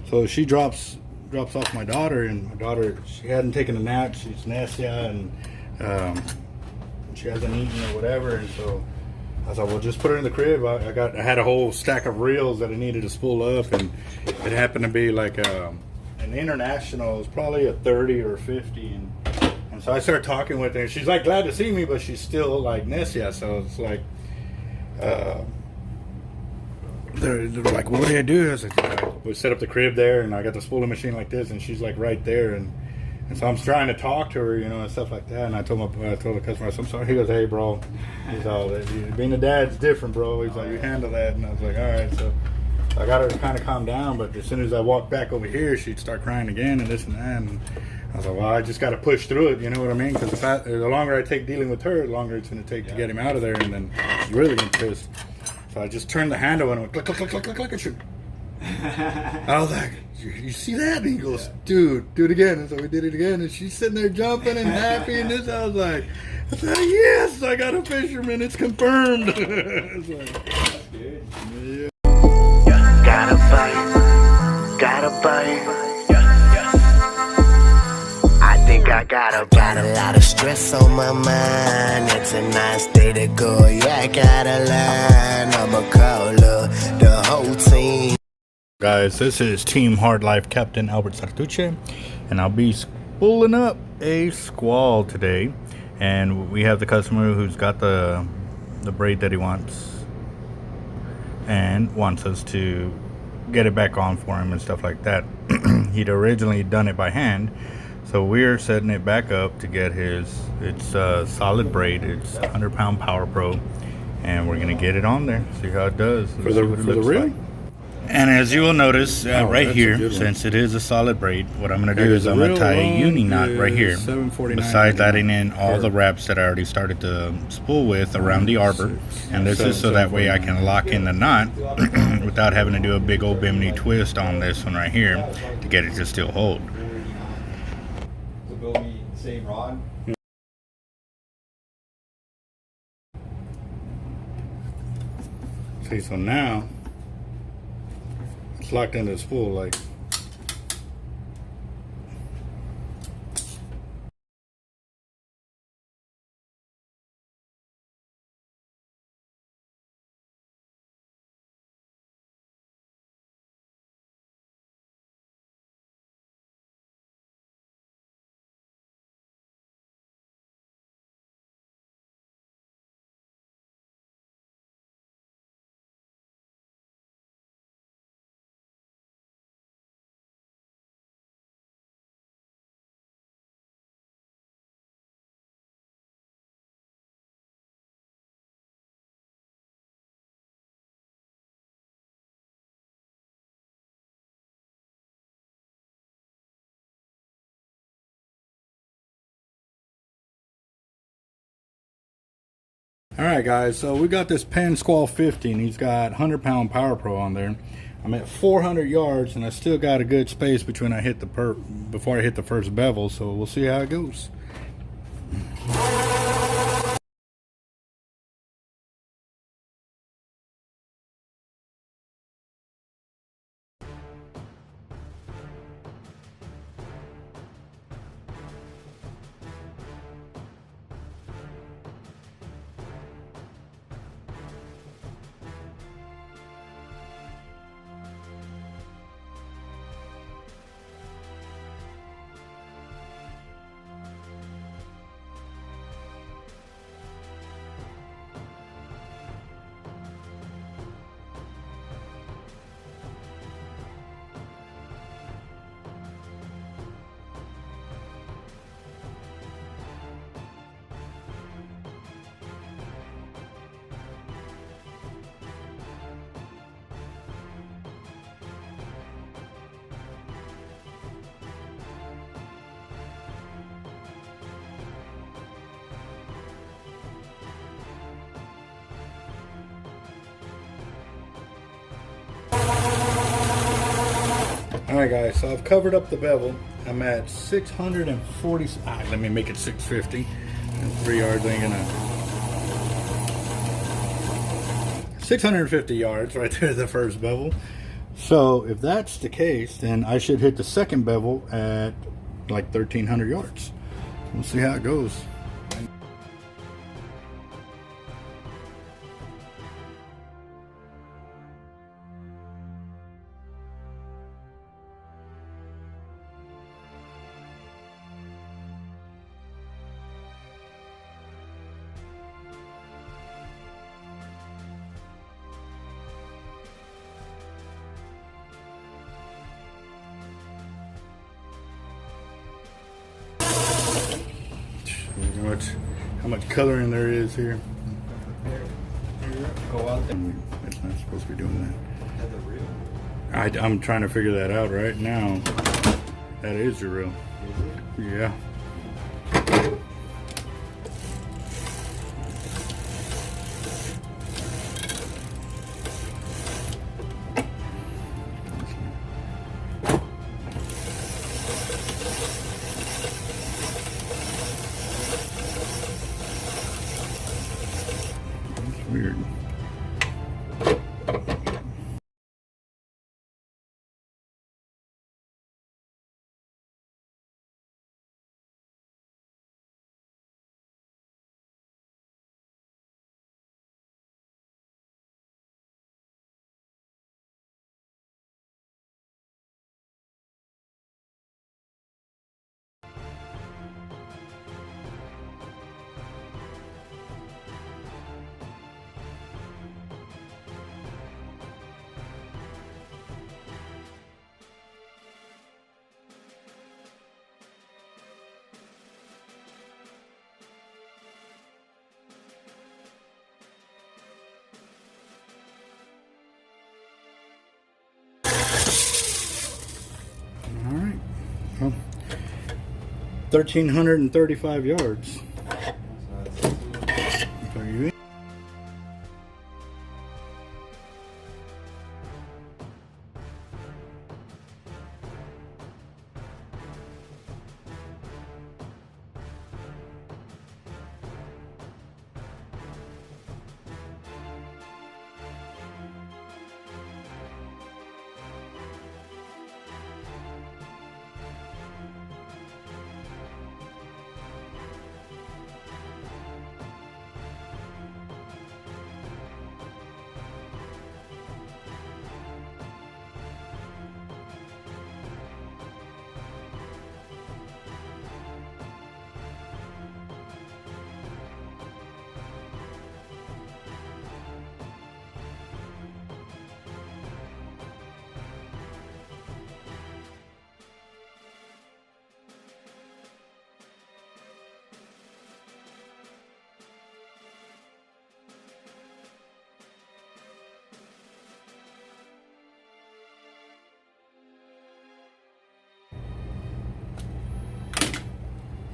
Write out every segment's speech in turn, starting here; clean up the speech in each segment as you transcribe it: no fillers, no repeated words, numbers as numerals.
So she drops off my daughter, and my daughter, she hadn't taken a nap. She's necia, and she hasn't eaten or whatever. And so I thought, well, just put her in the crib. I had a whole stack of reels that I needed to spool up, and it happened to be like an international. It was probably a 30 or 50, and so I started talking with her. She's like glad to see me, but she's still like necia. So it's like, they're like, well, what do I do? I was like, we set up the crib there, and I got the spooling machine like this, and she's like right there, and so I'm trying to talk to her, and stuff like that. And I told the customer, I'm sorry. He goes, hey, bro. He's all, being a dad's different, bro. He's like, you handle that. And I was like, all right. So I got her to kind of calm down, but as soon as I walked back over here, she'd start crying again and this and that. And I was like, well, I just got to push through it. You know what I mean? Because the longer I take dealing with her, the longer it's going to take to get him out of there, and then he's really going to piss. So I just turned the handle and went click, click, click, click, click, click, and shoot. I was like, you see that? And he goes, dude, do it again. And so we did it again, and she's sitting there jumping and happy and this. I was like, yes, I got a fisherman. It's confirmed. It's like, that's good. Yeah. Gotta bite. I think I got a lot of stress on my mind. It's a nice day to go. Yeah, I gotta learn. I'ma call the whole team. Guys, this is Team Hard Life Captain Alberto Zertuche, and I'll be spooling up a Squall today. And we have the customer who's got the braid that he wants and wants us to get it back on for him and stuff like that. He'd originally done it by hand, so we're setting it back up to get it's solid braid. It's 100-pound Power Pro, and we're gonna get it on there, see how it does. For the reel? Like. And as you will notice right here, since it is a solid braid, what I'm going to do is I'm going to tie a uni knot right here, besides adding in all the wraps that I already started to spool with around the arbor. And this is so that way I can lock in the knot without having to do a big old bimini twist on this one right here to get it to still hold. To build me the same rod. See, so now it's locked into the spool like. Alright guys, so we got this Penn Squall 50, and he's got 100-pound Power Pro on there. I'm at 400 yards, and I still got a good space between before I hit the first bevel, so we'll see how it goes. Alright guys, so I've covered up the bevel. I'm at 640, let me make it 650. 3 yards ain't gonna... 650 yards right there, the first bevel. So if that's the case, then I should hit the second bevel at like 1,300 yards. We'll see how it goes. How much coloring there is here. Go out there. It's not supposed to be doing That's a real. that. I'm trying to figure that out right now. That is the real. Yeah. Weird. All right. Well, 1,335 yards. Are you in?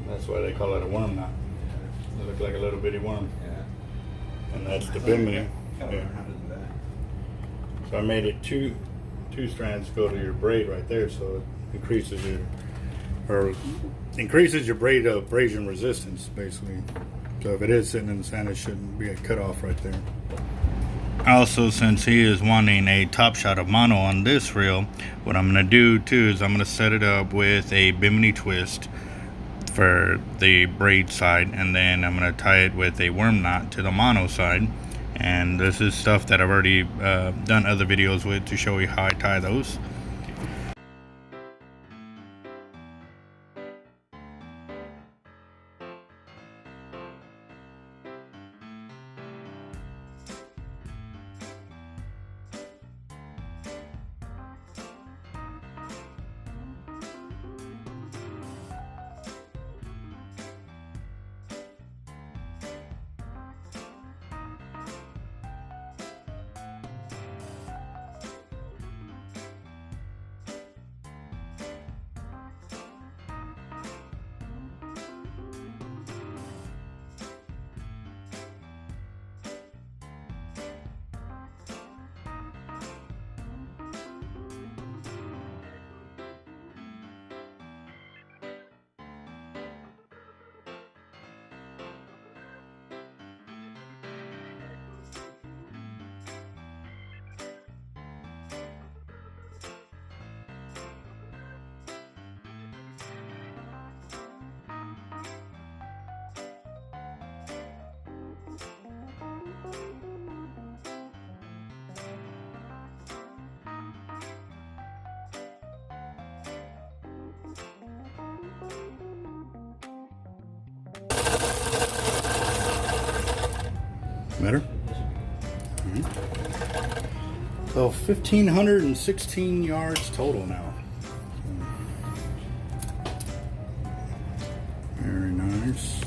That's why they call it a worm knot. It looks like a little bitty worm. Yeah. And that's the bimini. Gotta Yeah. learn how to do that. So I made it two strands go to your braid right there, so it increases your braid abrasion resistance, basically. So if it is sitting in the sand, it shouldn't be a cut off right there. Also, since he is wanting a top shot of mono on this reel, what I'm going to do too is I'm going to set it up with a bimini twist for the braid side, and then I'm going to tie it with a worm knot to the mono side. And this is stuff that I've already done other videos with to show you how I tie those. Better? Alright. So 1,516 yards total now. Very nice.